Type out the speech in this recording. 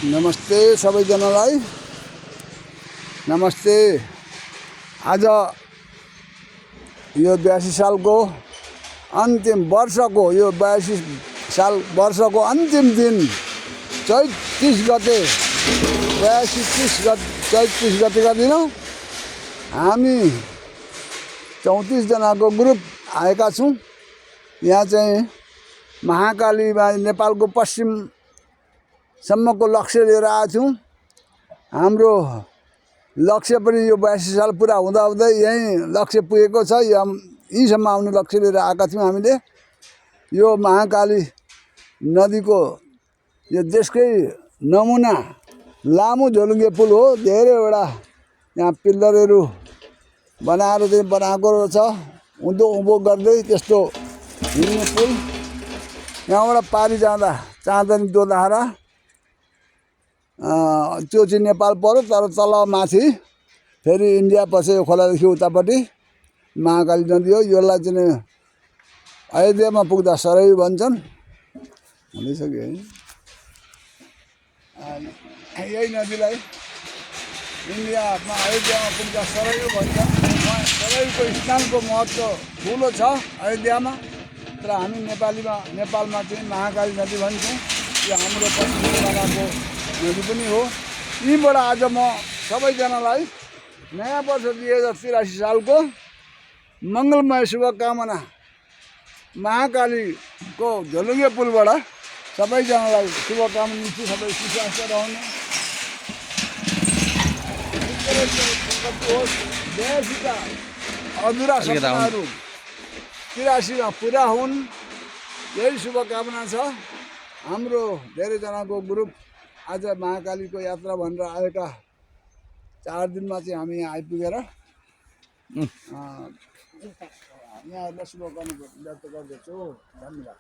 नमस्ते सबैजनालाई नमस्ते। आज यो 82 सालको अन्तिम वर्षको यो 82 साल वर्षको अन्तिम दिन चैत 30 गते चैत 30 गतेका दिन हामी 34 जनाको ग्रुप आएका छौँ। यहाँ चाहिँ महाकालीमा नेपालको पश्चिमसम्मको लक्ष्य लिएर आएको छौँ। हाम्रो लक्ष्य पनि यो 82 साल पुरा हुँदा हुँदै यहीँ लक्ष्य पुगेको छ। यहीँसम्म आउने लक्ष्य लिएर आएका थियौँ हामीले। यो महाकाली नदीको यो देशकै नमुना लामो झोलुङ्गे पुल हो। धेरैवटा यहाँ पिल्लरहरू बनाएर चाहिँ बनाएको छ, उँधो उँभो गर्दै त्यस्तो हिँड्ने पुल। यहाँबाट पारी जाँदा चाँदनी दोलहारा त्यो चाहिँ नेपाल पर्यो, तर तल माथि फेरि इन्डिया पर्छ। यो खोलादेखि उतापट्टि महाकाली नदी हो। यसलाई चाहिँ अयोध्यामा पुग्दा सरयू भन्छन्। भनिसक्यो है। यही नदीलाई इन्डियामा अयोध्यामा पुग्दा सरयू भन्छन्। सरयूको स्थानको महत्त्व ठुलो छ अयोध्यामा, तर हामी नेपालमा चाहिँ महाकाली नदी भन्छौँ। यो हाम्रो पश्चिम बङ्गालको नदी पनि हो। यहीँबाट आज म सबैजनालाई नयाँ वर्ष 2083 सालको मङ्गलमय शुभकामना महाकालीको झोलुङ्गे पुलबाट सबैजनालाई शुभकामना दिन्छु। सबै सुस्वास्थ्य रहनु, देशका अधुरा सपनाहरू 83मा पुरा हुन्, यही शुभकामना छ। हाम्रो धेरैजनाको ग्रुप आज महाकालीको यात्रा भनेर आएका 4 दिनमा चाहिँ हामी यहाँ आइपुगेर यहाँहरूलाई शुभकामना व्यक्त गर्दछु। धन्यवाद।